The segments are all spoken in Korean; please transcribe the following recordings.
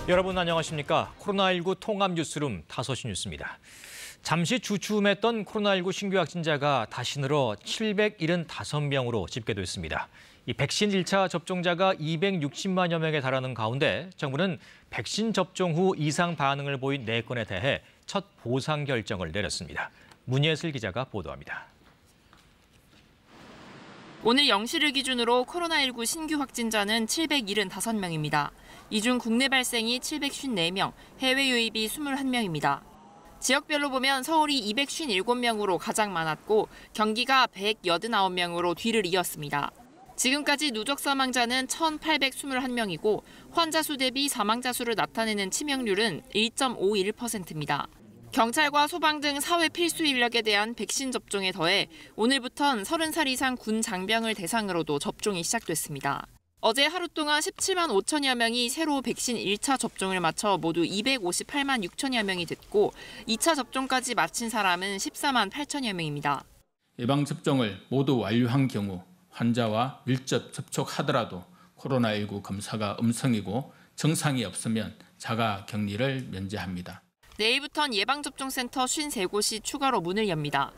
여러분 안녕하십니까? 코로나19 통합 뉴스룸 5시 뉴스입니다. 잠시 주춤했던 코로나19 신규 확진자가 다시 늘어 775명으로 집계됐습니다. 이 백신 1차 접종자가 260만여 명에 달하는 가운데 정부는 백신 접종 후 이상 반응을 보인 4건에 대해 첫 보상 결정을 내렸습니다. 문예슬 기자가 보도합니다. 오늘 0시를 기준으로 코로나19 신규 확진자는 775명입니다. 이 중 국내 발생이 754명, 해외 유입이 21명입니다. 지역별로 보면 서울이 257명으로 가장 많았고 경기가 189명으로 뒤를 이었습니다. 지금까지 누적 사망자는 1,821명이고 환자 수 대비 사망자 수를 나타내는 치명률은 1.51%입니다. 경찰과 소방 등 사회 필수 인력에 대한 백신 접종에 더해 오늘부턴 30살 이상 군 장병을 대상으로도 접종이 시작됐습니다. 어제 하루 동안 17만 5천여 명이 새로 백신 1차 접종을 마쳐 모두 258만 6천여 명이 됐고 2차 접종까지 마친 사람은 14만 8천여 명입니다. 예방접종을 모두 완료한 경우 환자와 밀접 접촉하더라도 코로나19 검사가 음성이고 증상이 없으면 자가격리를 면제합니다. 내일부턴 예방접종센터 53곳이 추가로 문을 엽니다.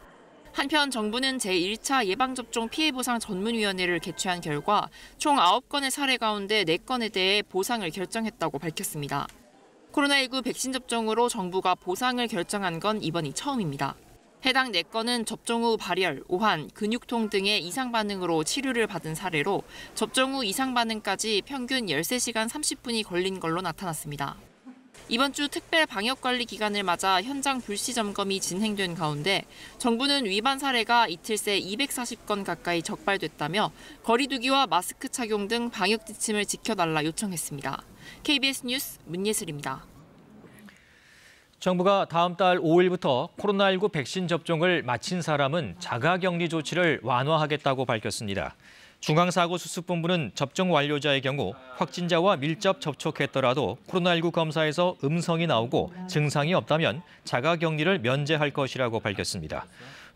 한편 정부는 제1차 예방접종 피해보상 전문위원회를 개최한 결과 총 9건의 사례 가운데 4건에 대해 보상을 결정했다고 밝혔습니다. 코로나19 백신 접종으로 정부가 보상을 결정한 건 이번이 처음입니다. 해당 4건은 접종 후 발열, 오한, 근육통 등의 이상 반응으로 치료를 받은 사례로 접종 후 이상 반응까지 평균 13시간 30분이 걸린 걸로 나타났습니다. 이번 주 특별 방역관리 기간을 맞아 현장 불시 점검이 진행된 가운데 정부는 위반 사례가 이틀 새 240건 가까이 적발됐다며 거리 두기와 마스크 착용 등 방역 지침을 지켜달라 요청했습니다. KBS 뉴스 문예슬입니다. 정부가 다음 달 5일부터 코로나19 백신 접종을 마친 사람은 자가격리 조치를 완화하겠다고 밝혔습니다. 중앙사고수습본부는 접종 완료자의 경우 확진자와 밀접 접촉했더라도 코로나19 검사에서 음성이 나오고 증상이 없다면 자가격리를 면제할 것이라고 밝혔습니다.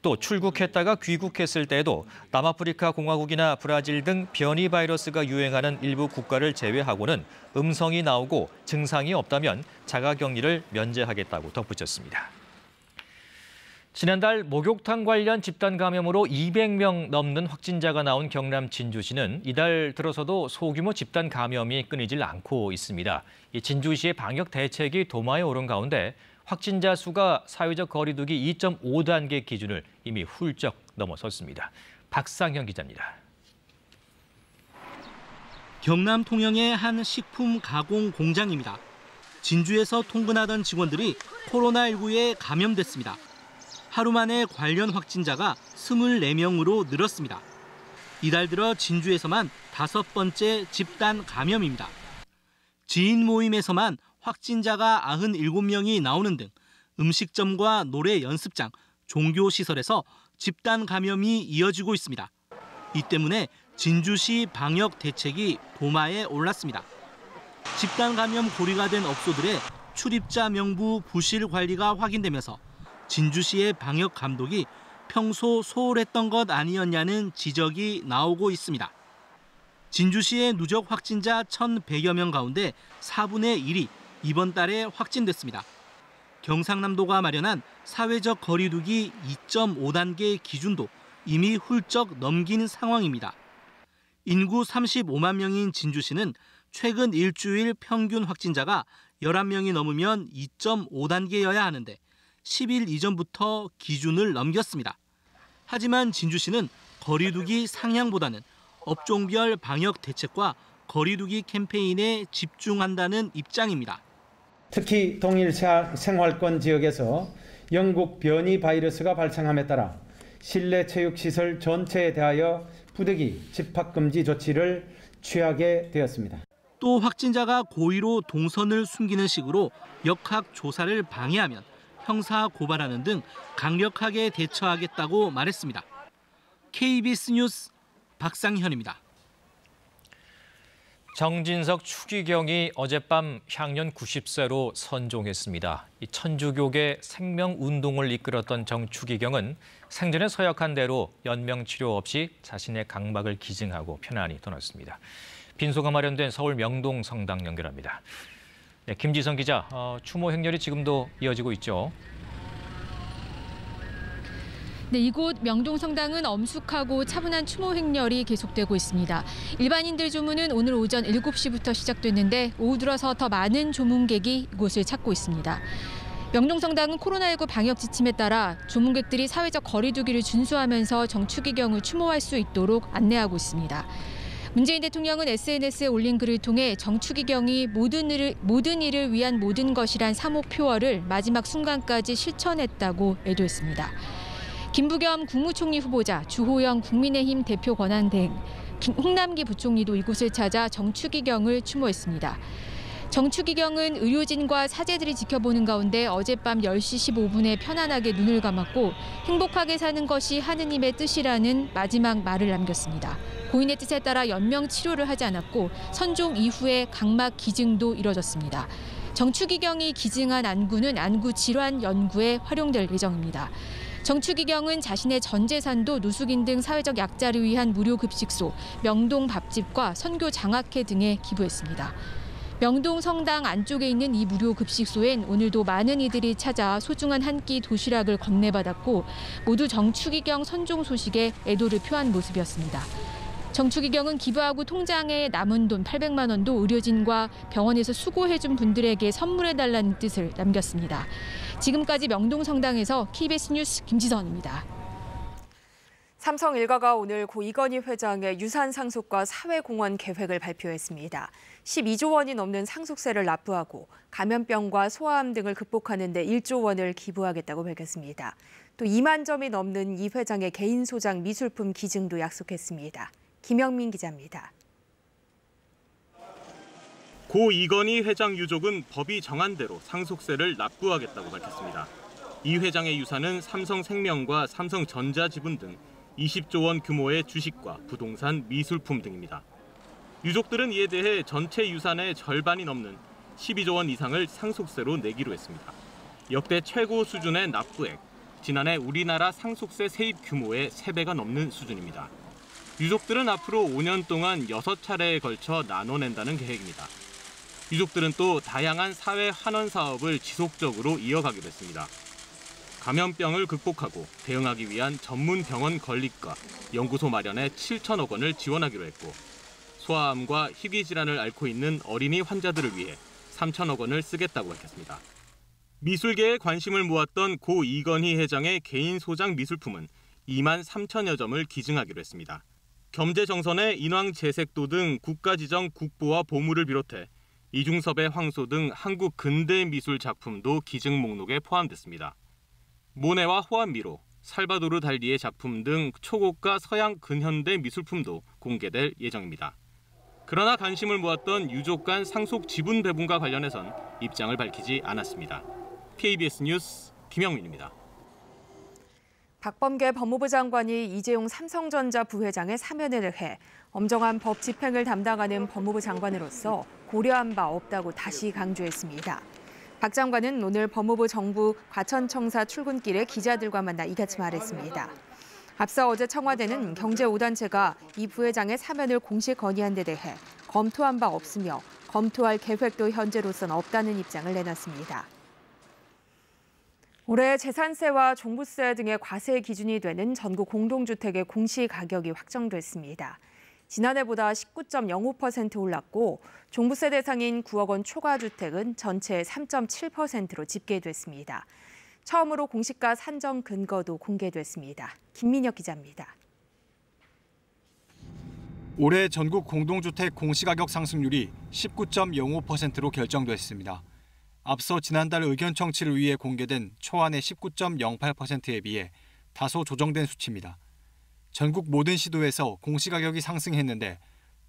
또 출국했다가 귀국했을 때에도 남아프리카 공화국이나 브라질 등 변이 바이러스가 유행하는 일부 국가를 제외하고는 음성이 나오고 증상이 없다면 자가격리를 면제하겠다고 덧붙였습니다. 지난달 목욕탕 관련 집단 감염으로 200명 넘는 확진자가 나온 경남 진주시는 이달 들어서도 소규모 집단 감염이 끊이질 않고 있습니다. 이 진주시의 방역 대책이 도마에 오른 가운데 확진자 수가 사회적 거리 두기 2.5단계 기준을 이미 훌쩍 넘어섰습니다. 박상현 기자입니다. 경남 통영의 한 식품 가공 공장입니다. 진주에서 통근하던 직원들이 코로나19에 감염됐습니다. 하루 만에 관련 확진자가 24명으로 늘었습니다. 이달 들어 진주에서만 5번째 집단 감염입니다. 지인 모임에서만 확진자가 97명이 나오는 등 음식점과 노래 연습장, 종교시설에서 집단 감염이 이어지고 있습니다. 이 때문에 진주시 방역 대책이 도마에 올랐습니다. 집단 감염 고리가 된 업소들의 출입자 명부 부실 관리가 확인되면서 진주시의 방역 감독이 평소 소홀했던 것 아니었냐는 지적이 나오고 있습니다. 진주시의 누적 확진자 1,100여 명 가운데 4분의 1이 이번 달에 확진됐습니다. 경상남도가 마련한 사회적 거리 두기 2.5단계 기준도 이미 훌쩍 넘긴 상황입니다. 인구 35만 명인 진주시는 최근 일주일 평균 확진자가 11명이 넘으면 2.5단계여야 하는데 10일 이전부터 기준을 넘겼습니다. 하지만 진주시는 거리두기 상향보다는 업종별 방역 대책과 거리두기 캠페인에 집중한다는 입장입니다. 특히 동일 생활권 지역에서 영국 변이 바이러스가 발생함에 따라 실내 체육시설 전체에 대하여 부득이 집합금지 조치를 취하게 되었습니다. 또 확진자가 고의로 동선을 숨기는 식으로 역학 조사를 방해하면 형사 고발하는 등 강력하게 대처하겠다고 말했습니다. KBS 뉴스 박상현입니다. 정진석 추기경이 어젯밤 향년 90세로 선종했습니다. 이 천주교계 생명운동을 이끌었던 정 추기경은 생전에 서약한 대로 연명치료 없이 자신의 강박을 기증하고 편안히 떠났습니다. 빈소가 마련된 서울 명동 성당 연결합니다. 네, 김지성 기자, 추모 행렬이 지금도 이어지고 있죠. 네, 이곳 명동성당은 엄숙하고 차분한 추모 행렬이 계속되고 있습니다. 일반인들 조문은 오늘 오전 7시부터 시작됐는데 오후 들어서 더 많은 조문객이 이곳을 찾고 있습니다. 명동성당은 코로나19 방역 지침에 따라 조문객들이 사회적 거리 두기를 준수하면서 정추기경을 추모할 수 있도록 안내하고 있습니다. 문재인 대통령은 SNS에 올린 글을 통해 정추기경이 모든 일을 위한 모든 것이란 사목표어를 마지막 순간까지 실천했다고 애도했습니다. 김부겸 국무총리 후보자, 주호영 국민의힘 대표 권한대행, 홍남기 부총리도 이곳을 찾아 정추기경을 추모했습니다. 정추기경은 의료진과 사제들이 지켜보는 가운데 어젯밤 10시 15분에 편안하게 눈을 감았고 행복하게 사는 것이 하느님의 뜻이라는 마지막 말을 남겼습니다. 고인의 뜻에 따라 연명 치료를 하지 않았고 선종 이후에 각막 기증도 이뤄졌습니다. 정추기경이 기증한 안구는 안구 질환 연구에 활용될 예정입니다. 정추기경은 자신의 전 재산도 노숙인 등 사회적 약자를 위한 무료 급식소, 명동 밥집과 선교 장학회 등에 기부했습니다. 명동 성당 안쪽에 있는 이 무료 급식소엔 오늘도 많은 이들이 찾아 소중한 한 끼 도시락을 건네받았고 모두 정추기경 선종 소식에 애도를 표한 모습이었습니다. 정추기경은 기부하고 통장에 남은 돈 800만 원도 의료진과 병원에서 수고해준 분들에게 선물해달라는 뜻을 남겼습니다. 지금까지 명동성당에서 KBS 뉴스 김지선입니다. 삼성 일가가 오늘 고 이건희 회장의 유산 상속과 사회공헌 계획을 발표했습니다. 12조 원이 넘는 상속세를 납부하고 감염병과 소아암 등을 극복하는 데 1조 원을 기부하겠다고 밝혔습니다. 또 2만 점이 넘는 이 회장의 개인 소장 미술품 기증도 약속했습니다. 김영민 기자입니다. 고 이건희 회장 유족은 법이 정한 대로 상속세를 납부하겠다고 밝혔습니다. 이 회장의 유산은 삼성생명과 삼성전자 지분 등 20조 원 규모의 주식과 부동산, 미술품 등입니다. 유족들은 이에 대해 전체 유산의 절반이 넘는 12조 원 이상을 상속세로 내기로 했습니다. 역대 최고 수준의 납부액, 지난해 우리나라 상속세 세입 규모의 3배가 넘는 수준입니다. 유족들은 앞으로 5년 동안 6차례에 걸쳐 나눠낸다는 계획입니다. 유족들은 또 다양한 사회 환원 사업을 지속적으로 이어가기로 했습니다. 감염병을 극복하고 대응하기 위한 전문 병원 건립과 연구소 마련에 7천억 원을 지원하기로 했고 소아암과 희귀 질환을 앓고 있는 어린이 환자들을 위해 3천억 원을 쓰겠다고 밝혔습니다. 미술계에 관심을 모았던 고 이건희 회장의 개인 소장 미술품은 2만 3천여 점을 기증하기로 했습니다. 겸재정선의 인왕제색도 등 국가지정 국보와 보물을 비롯해 이중섭의 황소 등 한국 근대 미술 작품도 기증 목록에 포함됐습니다. 모네와 호암미로, 살바도르 달리의 작품 등 초고가 서양 근현대 미술품도 공개될 예정입니다. 그러나 관심을 모았던 유족 간 상속 지분 배분과 관련해선 입장을 밝히지 않았습니다. KBS 뉴스 김영민입니다. 박범계 법무부 장관이 이재용 삼성전자 부회장의 사면을 해 엄정한 법 집행을 담당하는 법무부 장관으로서 고려한 바 없다고 다시 강조했습니다. 박 장관은 오늘 법무부 정부 과천청사 출근길에 기자들과 만나 이같이 말했습니다. 앞서 어제 청와대는 경제 5단체가 이 부회장의 사면을 공식 건의한 데 대해 검토한 바 없으며 검토할 계획도 현재로선 없다는 입장을 내놨습니다. 올해 재산세와 종부세 등의 과세 기준이 되는 전국 공동주택의 공시가격이 확정됐습니다. 지난해보다 19.05% 올랐고 종부세 대상인 9억 원 초과주택은 전체의 3.7%로 집계됐습니다. 처음으로 공시가 산정 근거도 공개됐습니다. 김민혁 기자입니다. 올해 전국 공동주택 공시가격 상승률이 19.05%로 결정됐습니다. 앞서 지난달 의견 청취를 위해 공개된 초안의 19.08%에 비해 다소 조정된 수치입니다. 전국 모든 시도에서 공시가격이 상승했는데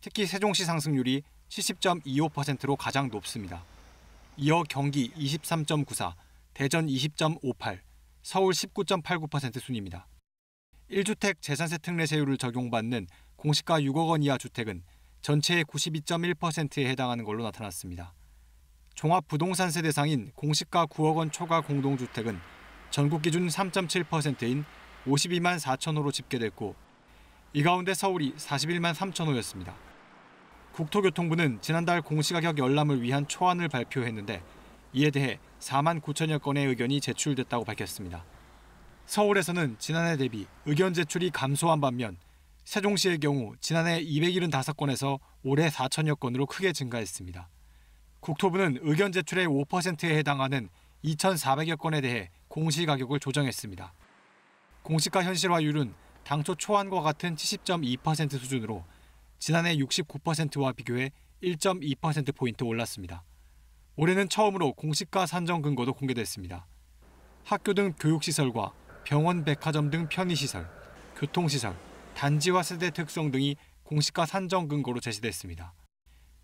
특히 세종시 상승률이 70.25%로 가장 높습니다. 이어 경기 23.94, 대전 20.58, 서울 19.89% 순입니다. 1주택 재산세 특례세율을 적용받는 공시가 6억 원 이하 주택은 전체의 92.1%에 해당하는 걸로 나타났습니다. 종합부동산세 대상인 공시가 9억 원 초과 공동주택은 전국 기준 3.7%인 52만 4천 호로 집계됐고 이 가운데 서울이 41만 3천 호였습니다. 국토교통부는 지난달 공시가격 열람을 위한 초안을 발표했는데 이에 대해 4만 9천여 건의 의견이 제출됐다고 밝혔습니다. 서울에서는 지난해 대비 의견 제출이 감소한 반면 세종시의 경우 지난해 275건에서 올해 4천여 건으로 크게 증가했습니다. 국토부는 의견 제출의 5%에 해당하는 2,400여 건에 대해 공시가격을 조정했습니다. 공시가 현실화율은 당초 초안과 같은 70.2% 수준으로 지난해 69%와 비교해 1.2%포인트 올랐습니다. 올해는 처음으로 공시가 산정 근거도 공개됐습니다. 학교 등 교육시설과 병원, 백화점 등 편의시설, 교통시설, 단지와 세대 특성 등이 공시가 산정 근거로 제시됐습니다.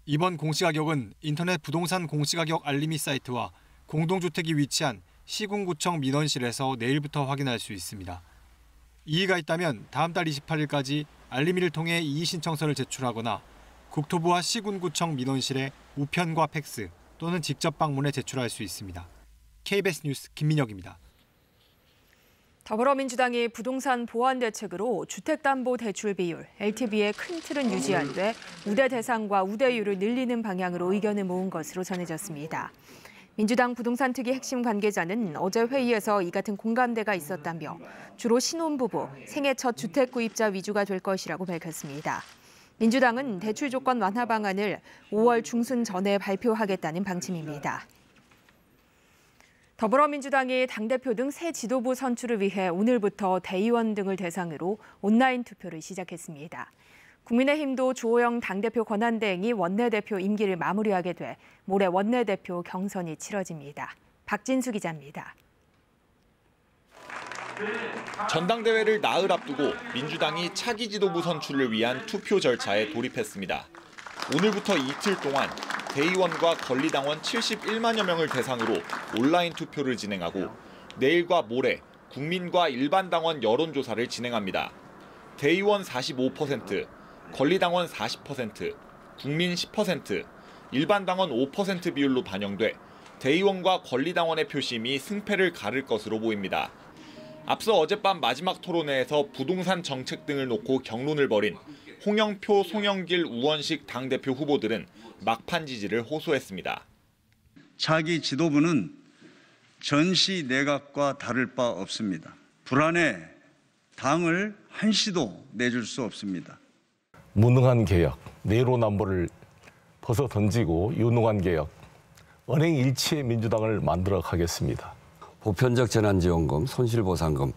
이번 공시가격은 인터넷 부동산 공시가격 알림이 사이트와 공동주택이 위치한 시군구청 민원실에서 내일부터 확인할 수 있습니다. 이의가 있다면 다음 달 28일까지 알림이를 통해 이의 신청서를 제출하거나 국토부와 시군구청 민원실에 우편과 팩스 또는 직접 방문해 제출할 수 있습니다. KBS 뉴스 김민혁입니다. 더불어민주당이 부동산 보완 대책으로 주택담보대출 비율, LTV의 큰 틀은 유지하되 우대 대상과 우대율을 늘리는 방향으로 의견을 모은 것으로 전해졌습니다. 민주당 부동산 특위 핵심 관계자는 어제 회의에서 이 같은 공감대가 있었다며 주로 신혼부부, 생애 첫 주택 구입자 위주가 될 것이라고 밝혔습니다. 민주당은 대출 조건 완화 방안을 5월 중순 전에 발표하겠다는 방침입니다. 더불어민주당이 당대표 등 새 지도부 선출을 위해 오늘부터 대의원 등을 대상으로 온라인 투표를 시작했습니다. 국민의힘도 주호영 당대표 권한대행이 원내대표 임기를 마무리하게 돼 모레 원내대표 경선이 치러집니다. 박진수 기자입니다. 전당대회를 나흘 앞두고 민주당이 차기 지도부 선출을 위한 투표 절차에 돌입했습니다. 오늘부터 이틀 동안 대의원과 권리당원 71만여 명을 대상으로 온라인 투표를 진행하고 내일과 모레 국민과 일반 당원 여론조사를 진행합니다. 대의원 45%, 권리당원 40%, 국민 10%, 일반 당원 5% 비율로 반영돼 대의원과 권리당원의 표심이 승패를 가를 것으로 보입니다. 앞서 어젯밤 마지막 토론회에서 부동산 정책 등을 놓고 격론을 벌인 홍영표, 송영길, 우원식 당대표 후보들은 막판 지지를 호소했습니다. 차기 지도부는 전시 내각과 다를 바 없습니다. 불안해 당을 한시도 내줄 수 없습니다. 무능한 개혁, 내로남불을 벗어 던지고 유능한 개혁, 언행 일치의 민주당을 만들어 가겠습니다. 보편적 재난지원금, 손실보상금,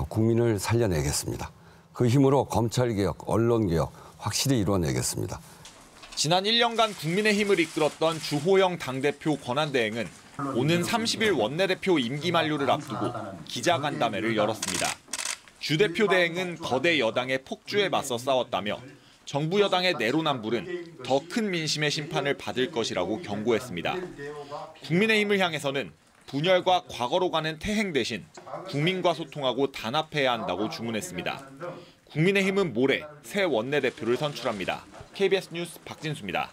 국민을 살려내겠습니다. 그 힘으로 검찰개혁, 언론개혁 확실히 이루어내겠습니다. 지난 1년간 국민의힘을 이끌었던 주호영 당대표 권한대행은 오는 30일 원내대표 임기 만료를 앞두고 기자간담회를 열었습니다. 주 대표 대행은 거대 여당의 폭주에 맞서 싸웠다며 정부 여당의 내로남불은 더 큰 민심의 심판을 받을 것이라고 경고했습니다. 국민의힘을 향해서는 분열과 과거로 가는 퇴행 대신 국민과 소통하고 단합해야 한다고 주문했습니다. 국민의힘은 모레 새 원내대표를 선출합니다. KBS 뉴스 박진수입니다.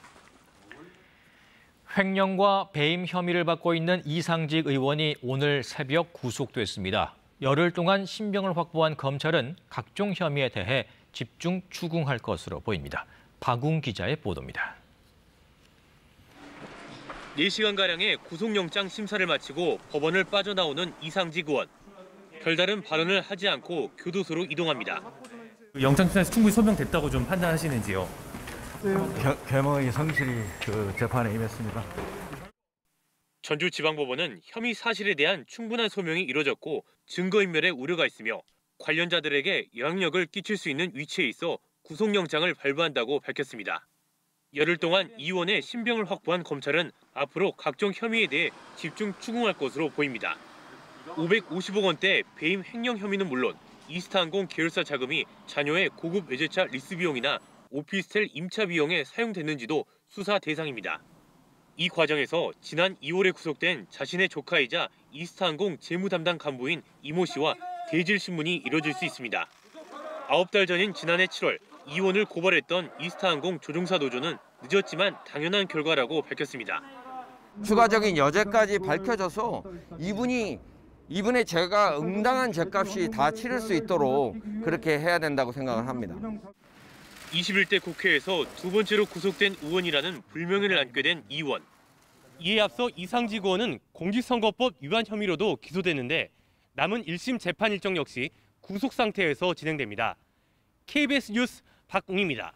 횡령과 배임 혐의를 받고 있는 이상직 의원이 오늘 새벽 구속됐습니다. 열흘 동안 신병을 확보한 검찰은 각종 혐의에 대해 집중 추궁할 것으로 보입니다. 박웅 기자의 보도입니다. 4시간가량의 구속영장 심사를 마치고 법원을 빠져나오는 이상직 의원. 별다른 발언을 하지 않고 교도소로 이동합니다. 영장심사에서 충분히 소명됐다고 좀 판단하시는지요? 개몽이 성실히 재판에 임했습니다. 전주지방법원은 혐의 사실에 대한 충분한 소명이 이뤄졌고 증거인멸의 우려가 있으며 관련자들에게 영향력을 끼칠 수 있는 위치에 있어 구속영장을 발부한다고 밝혔습니다. 열흘 동안 이 의원의 신병을 확보한 검찰은 앞으로 각종 혐의에 대해 집중 추궁할 것으로 보입니다. 550억 원대 배임 횡령 혐의는 물론 이스타항공 계열사 자금이 자녀의 고급 외제차 리스 비용이나 오피스텔 임차 비용에 사용됐는지도 수사 대상입니다. 이 과정에서 지난 2월에 구속된 자신의 조카이자 이스타항공 재무담당 간부인 이모 씨와 대질 신문이 이뤄질 수 있습니다. 9달 전인 지난해 7월 이 의원을 고발했던 이스타항공 조종사 노조는 늦었지만 당연한 결과라고 밝혔습니다. 추가적인 여죄까지 밝혀져서 이분의 죄가 응당한 죄값이 다 치를 수 있도록 그렇게 해야 된다고 생각을 합니다. 21대 국회에서 두 번째로 구속된 의원이라는 불명예를 안게 된 이 의원. 이에 앞서 이상직 의원은 공직선거법 위반 혐의로도 기소됐는데 남은 1심 재판 일정 역시 구속 상태에서 진행됩니다. KBS 뉴스 박웅입니다.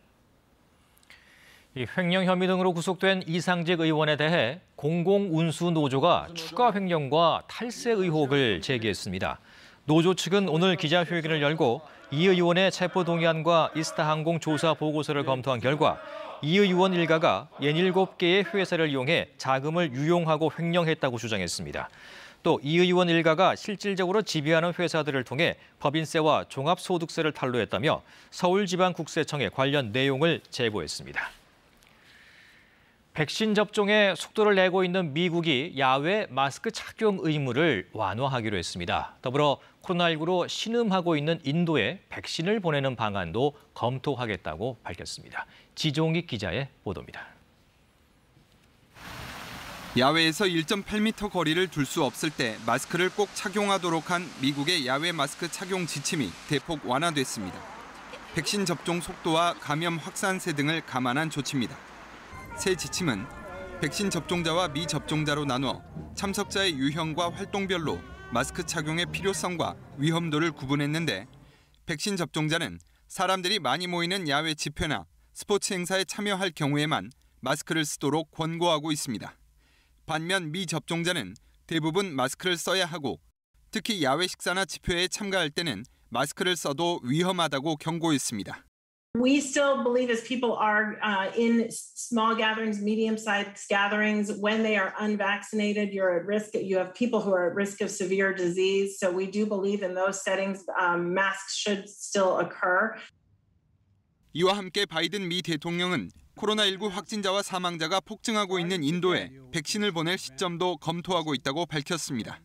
이 횡령 혐의 등으로 구속된 이상직 의원에 대해 공공운수노조가 추가 횡령과 탈세 의혹을 제기했습니다. 노조 측은 오늘 기자회견을 열고 이 의원의 체포동의안과 이스타항공 조사 보고서를 검토한 결과 이 의원 일가가 67개의 회사를 이용해 자금을 유용하고 횡령했다고 주장했습니다. 또 이 의원 일가가 실질적으로 지배하는 회사들을 통해 법인세와 종합소득세를 탈루했다며 서울지방국세청에 관련 내용을 제보했습니다. 백신 접종에 속도를 내고 있는 미국이 야외 마스크 착용 의무를 완화하기로 했습니다. 더불어 코로나19로 신음하고 있는 인도에 백신을 보내는 방안도 검토하겠다고 밝혔습니다. 지종익 기자의 보도입니다. 야외에서 1.8m 거리를 둘 수 없을 때 마스크를 꼭 착용하도록 한 미국의 야외 마스크 착용 지침이 대폭 완화됐습니다. 백신 접종 속도와 감염 확산세 등을 감안한 조치입니다. 새 지침은 백신 접종자와 미접종자로 나누어 참석자의 유형과 활동별로 마스크 착용의 필요성과 위험도를 구분했는데 백신 접종자는 사람들이 많이 모이는 야외 집회나 스포츠 행사에 참여할 경우에만 마스크를 쓰도록 권고하고 있습니다. 반면 미접종자는 대부분 마스크를 써야 하고 특히 야외 식사나 집회에 참가할 때는 마스크를 써도 위험하다고 경고했습니다. We still believe as people are in small gatherings, medium-sized gatherings, when they are unvaccinated, you're at risk. You have people who are at risk of severe disease. So we do believe in those settings, masks should still occur. 이와 함께 바이든 미 대통령은 코로나19 확진자와 사망자가 폭증하고 있는 인도에 백신을 보낼 시점도 검토하고 있다고 밝혔습니다.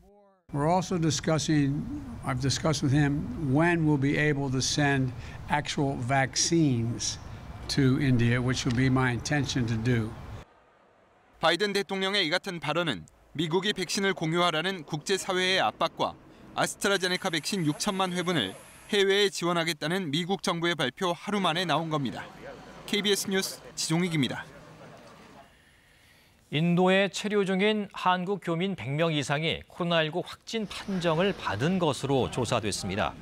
We're also discussing, I've discussed with him, when we'll be able to send actual vaccines to India, which will be my intention to do. 바이든 대통령의 이 같은 발언은 미국이 백신을 공유하라는 국제사회의 압박과 아스트라제네카 백신 6천만 회분을 해외에 지원하겠다는 미국 정부의 발표 하루 만에 나온 겁니다. KBS 뉴스 지종익입니다. 인도에 체류 중인 한국 교민 100명 이상이 코로나19 확진 판정을 받은 것으로 조사됐습니다.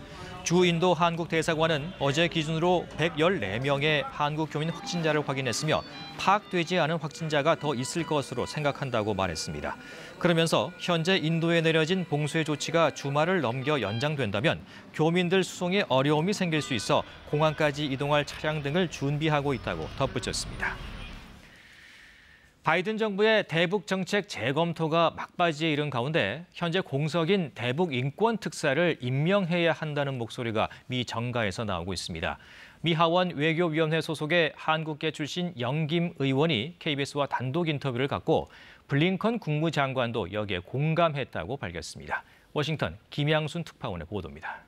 주 인도 한국 대사관은 어제 기준으로 114명의 한국 교민 확진자를 확인했으며 파악되지 않은 확진자가 더 있을 것으로 생각한다고 말했습니다. 그러면서 현재 인도에 내려진 봉쇄 조치가 주말을 넘겨 연장된다면 교민들 수송에 어려움이 생길 수 있어 공항까지 이동할 차량 등을 준비하고 있다고 덧붙였습니다. 바이든 정부의 대북 정책 재검토가 막바지에 이른 가운데 현재 공석인 대북 인권 특사를 임명해야 한다는 목소리가 미 정가에서 나오고 있습니다. 미 하원 외교위원회 소속의 한국계 출신 영김 의원이 KBS와 단독 인터뷰를 갖고 블링컨 국무장관도 여기에 공감했다고 밝혔습니다. 워싱턴 김양순 특파원의 보도입니다.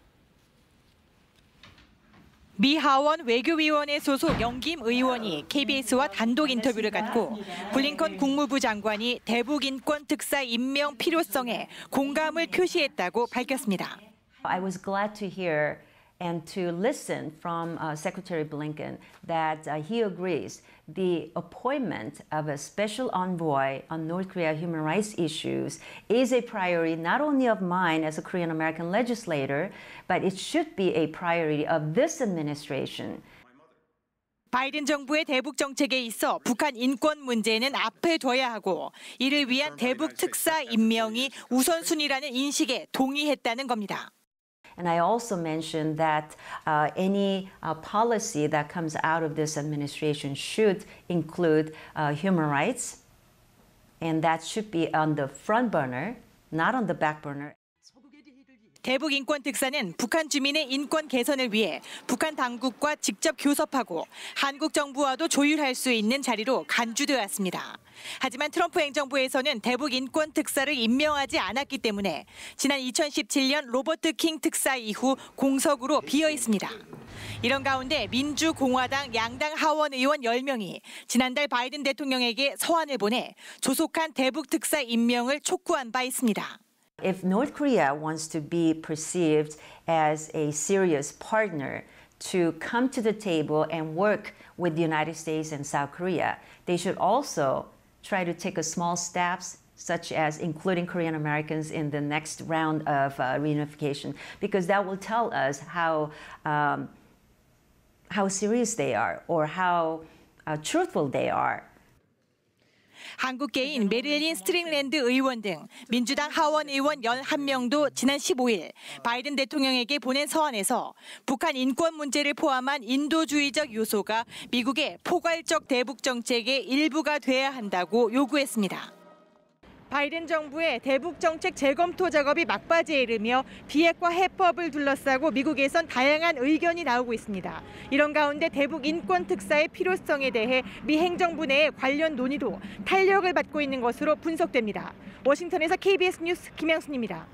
미 하원 외교위원회 소속 영김 의원이 KBS와 단독 인터뷰를 갖고 블링컨 국무부 장관이 대북 인권 특사 임명 필요성에 공감을 표시했다고 밝혔습니다. I was glad to hear and to listen from Secretary Blinken that he agrees the appointment of a special envoy on North Korea human rights issues is a priority not only of mine as a Korean American legislator, but it should be a priority of this administration. 바이든 정부의 대북 정책에 있어 북한 인권 문제는 앞에 둬야 하고 이를 위한 대북 특사 임명이 우선순위라는 인식에 동의했다는 겁니다. And I also mentioned that any policy that comes out of this administration should include human rights, and that should be on the front burner, not on the back burner. 대북 인권 특사는 북한 주민의 인권 개선을 위해 북한 당국과 직접 교섭하고 한국 정부와도 조율할 수 있는 자리로 간주되었습니다. 하지만 트럼프 행정부에서는 대북 인권 특사를 임명하지 않았기 때문에 지난 2017년 로버트 킹 특사 이후 공석으로 비어 있습니다. 이런 가운데 민주공화당 양당 하원 의원 10명이 지난달 바이든 대통령에게 서한을 보내 조속한 대북 특사 임명을 촉구한 바 있습니다. If North Korea wants to be perceived as a serious partner to come to the table and work with the United States and South Korea. They should also try to take small steps, such as including Korean Americans in the next round of reunification, because that will tell us how serious they are or how truthful they are. 한국계인 메릴린 스트링랜드 의원 등 민주당 하원 의원 11명도 지난 15일 바이든 대통령에게 보낸 서한에서 북한 인권 문제를 포함한 인도주의적 요소가 미국의 포괄적 대북 정책의 일부가 돼야 한다고 요구했습니다. 바이든 정부의 대북 정책 재검토 작업이 막바지에 이르며 비핵화 해법을 둘러싸고 미국에선 다양한 의견이 나오고 있습니다. 이런 가운데 대북 인권 특사의 필요성에 대해 미 행정부 내의 관련 논의도 탄력을 받고 있는 것으로 분석됩니다. 워싱턴에서 KBS 뉴스 김양순입니다.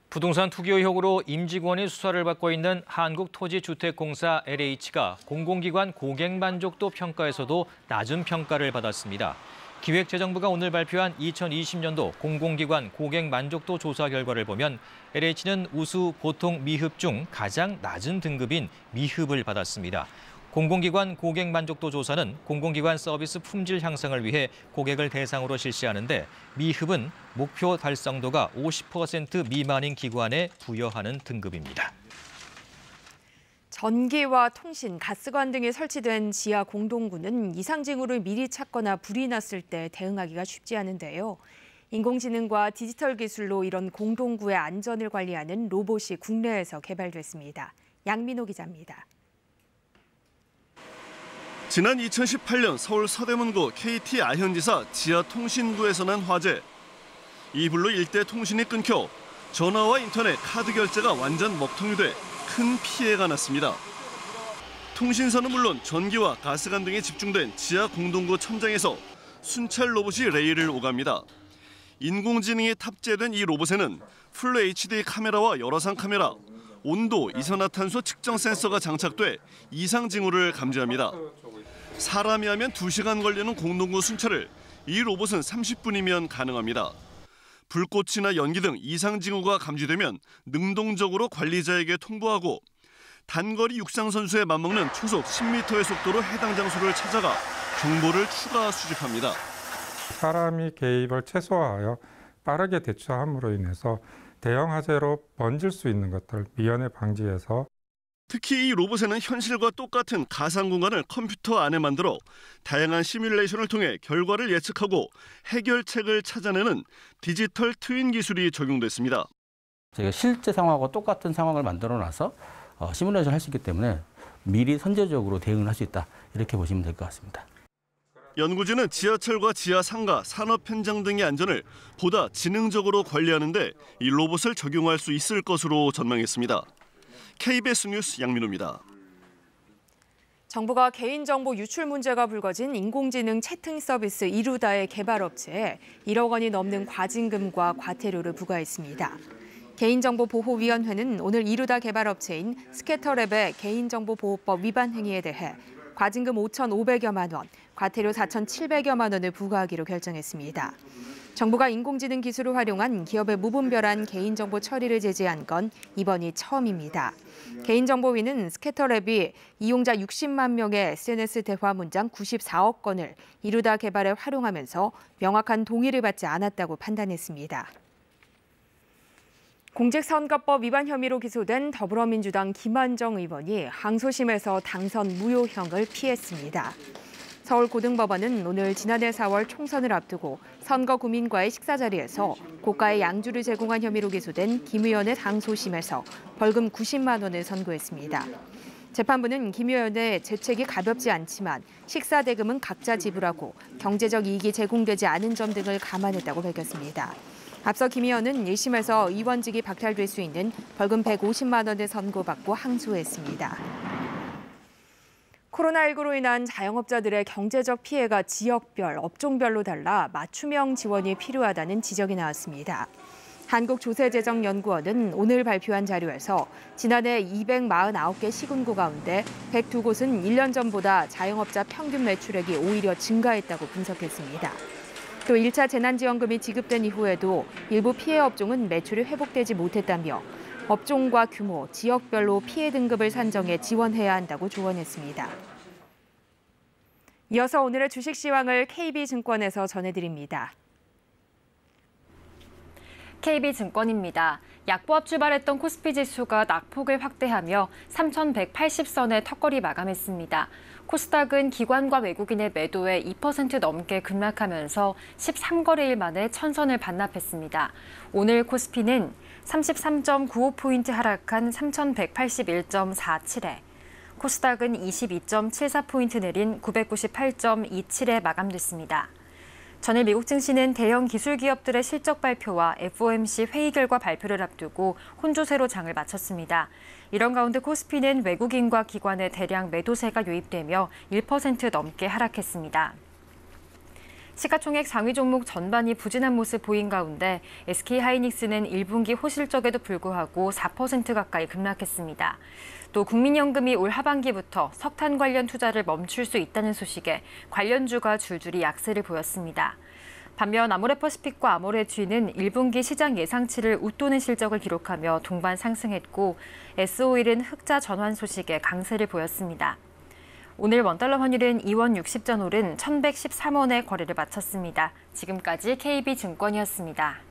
부동산 투기 의혹으로 임직원이 수사를 받고 있는 한국토지주택공사 LH가 공공기관 고객만족도 평가에서도 낮은 평가를 받았습니다. 기획재정부가 오늘 발표한 2020년도 공공기관 고객만족도 조사 결과를 보면 LH는 우수 보통 미흡 중 가장 낮은 등급인 미흡을 받았습니다. 공공기관 고객만족도 조사는 공공기관 서비스 품질 향상을 위해 고객을 대상으로 실시하는데 미흡은 목표 달성도가 50% 미만인 기관에 부여하는 등급입니다. 전기와 통신, 가스관 등에 설치된 지하 공동구는 이상징후를 미리 찾거나 불이 났을 때 대응하기가 쉽지 않은데요. 인공지능과 디지털 기술로 이런 공동구의 안전을 관리하는 로봇이 국내에서 개발됐습니다. 양민호 기자입니다. 지난 2018년 서울 서대문구 KT 아현지사 지하 통신구에서 난 화재. 이 불로 일대 통신이 끊겨 전화와 인터넷, 카드 결제가 완전 먹통이 돼 큰 피해가 났습니다. 통신선은 물론 전기와 가스관 등에 집중된 지하 공동구 천장에서 순찰 로봇이 레일을 오갑니다. 인공지능이 탑재된 이 로봇에는 풀 HD 카메라와 열화상 카메라, 온도, 이산화탄소 측정 센서가 장착돼 이상 징후를 감지합니다. 사람이 하면 2시간 걸리는 공동구 순찰을 이 로봇은 30분이면 가능합니다. 불꽃이나 연기 등 이상 징후가 감지되면 능동적으로 관리자에게 통보하고 단거리 육상 선수에 맞먹는 초속 10m의 속도로 해당 장소를 찾아가 정보를 추가 수집합니다. 사람이 개입을 최소화하여 빠르게 대처함으로 인해서 대형 화재로 번질 수 있는 것들 미연에 방지해서 특히 이 로봇에는 현실과 똑같은 가상 공간을 컴퓨터 안에 만들어 다양한 시뮬레이션을 통해 결과를 예측하고 해결책을 찾아내는 디지털 트윈 기술이 적용됐습니다. 저희가 실제 상황하고 똑같은 상황을 만들어놔서 시뮬레이션을 할 수 있기 때문에 미리 선제적으로 대응을 할 수 있다. 이렇게 보시면 될 것 같습니다. 연구진은 지하철과 지하상가, 산업 현장 등의 안전을 보다 지능적으로 관리하는 데 이 로봇을 적용할 수 있을 것으로 전망했습니다. KBS 뉴스 양민호입니다. 정부가 개인정보 유출 문제가 불거진 인공지능 채팅 서비스 이루다의 개발업체에 1억 원이 넘는 과징금과 과태료를 부과했습니다. 개인정보보호위원회는 오늘 이루다 개발업체인 스캐터랩의 개인정보보호법 위반 행위에 대해 과징금 5,500여만 원, 과태료 4,700여만 원을 부과하기로 결정했습니다. 정부가 인공지능 기술을 활용한 기업의 무분별한 개인정보 처리를 제재한 건 이번이 처음입니다. 개인정보위는 스캐터랩이 이용자 60만 명의 SNS 대화 문장 94억 건을 이루다 개발에 활용하면서 명확한 동의를 받지 않았다고 판단했습니다. 공직선거법 위반 혐의로 기소된 더불어민주당 김한정 의원이 항소심에서 당선 무효형을 피했습니다. 서울고등법원은 오늘 지난해 4월 총선을 앞두고 선거구민과의 식사 자리에서 고가의 양주를 제공한 혐의로 기소된 김 의원의 항소심에서 벌금 90만 원을 선고했습니다. 재판부는 김 의원의 죄책이 가볍지 않지만 식사 대금은 각자 지불하고 경제적 이익이 제공되지 않은 점 등을 감안했다고 밝혔습니다. 앞서 김 의원은 1심에서 의원직이 박탈될 수 있는 벌금 150만 원을 선고받고 항소했습니다. 코로나19로 인한 자영업자들의 경제적 피해가 지역별, 업종별로 달라 맞춤형 지원이 필요하다는 지적이 나왔습니다. 한국조세재정연구원은 오늘 발표한 자료에서 지난해 249개 시군구 가운데 102곳은 1년 전보다 자영업자 평균 매출액이 오히려 증가했다고 분석했습니다. 또 1차 재난지원금이 지급된 이후에도 일부 피해 업종은 매출이 회복되지 못했다며 업종과 규모, 지역별로 피해 등급을 산정해 지원해야 한다고 조언했습니다. 이어서 오늘의 주식 시황을 KB증권에서 전해드립니다. KB증권입니다. 약보합 출발했던 코스피 지수가 낙폭을 확대하며 3,180선의 턱걸이 마감했습니다. 코스닥은 기관과 외국인의 매도에 2% 넘게 급락하면서 13거래일 만에 1000선을 반납했습니다. 오늘 코스피는 33.95포인트 하락한 3,181.47에, 코스닥은 22.74포인트 내린 998.27에 마감됐습니다. 전일 미국 증시는 대형 기술 기업들의 실적 발표와 FOMC 회의 결과 발표를 앞두고 혼조세로 장을 마쳤습니다. 이런 가운데 코스피는 외국인과 기관의 대량 매도세가 유입되며 1% 넘게 하락했습니다. 시가총액 상위 종목 전반이 부진한 모습 보인 가운데 SK하이닉스는 1분기 호실적에도 불구하고 4% 가까이 급락했습니다. 또 국민연금이 올 하반기부터 석탄 관련 투자를 멈출 수 있다는 소식에 관련주가 줄줄이 약세를 보였습니다. 반면 아모레퍼시픽과 아모레G는 1분기 시장 예상치를 웃도는 실적을 기록하며 동반 상승했고 S오일은 흑자 전환 소식에 강세를 보였습니다. 오늘 원달러 환율은 2원 60전 오른 1,113원에 거래를 마쳤습니다. 지금까지 KB증권이었습니다.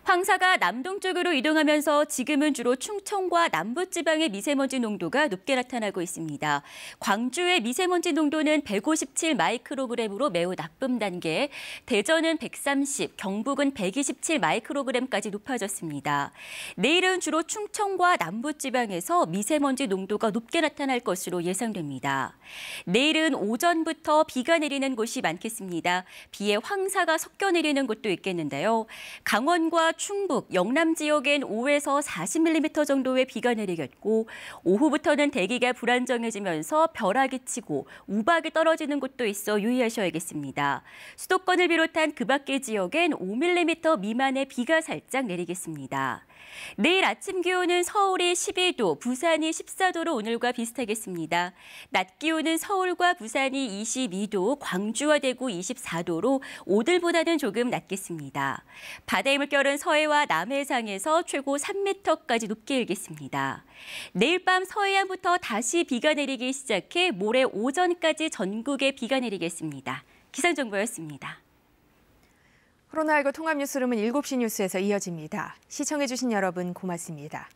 황사가 남동쪽으로 이동하면서 지금은 주로 충청과 남부지방의 미세먼지 농도가 높게 나타나고 있습니다. 광주의 미세먼지 농도는 157 마이크로그램으로 매우 나쁨 단계, 대전은 130, 경북은 127 마이크로그램까지 높아졌습니다. 내일은 주로 충청과 남부지방에서 미세먼지 농도가 높게 나타날 것으로 예상됩니다. 내일은 오전부터 비가 내리는 곳이 많겠습니다. 비에 황사가 섞여 내리는 곳도 있겠는데요. 강원과 충북, 영남 지역엔 5에서 40mm 정도의 비가 내리겠고 오후부터는 대기가 불안정해지면서 벼락이 치고 우박이 떨어지는 곳도 있어 유의하셔야겠습니다. 수도권을 비롯한 그 밖의 지역엔 5mm 미만의 비가 살짝 내리겠습니다. 내일 아침 기온은 서울이 12도, 부산이 14도로 오늘과 비슷하겠습니다. 낮 기온은 서울과 부산이 22도, 광주와 대구 24도로 오늘보다는 조금 낮겠습니다. 바다의 물결은 서해와 남해상에서 최고 3m까지 높게 일겠습니다. 내일 밤 서해안부터 다시 비가 내리기 시작해 모레 오전까지 전국에 비가 내리겠습니다. 기상정보였습니다. 코로나19 통합 뉴스룸은 7시 뉴스에서 이어집니다. 시청해주신 여러분 고맙습니다.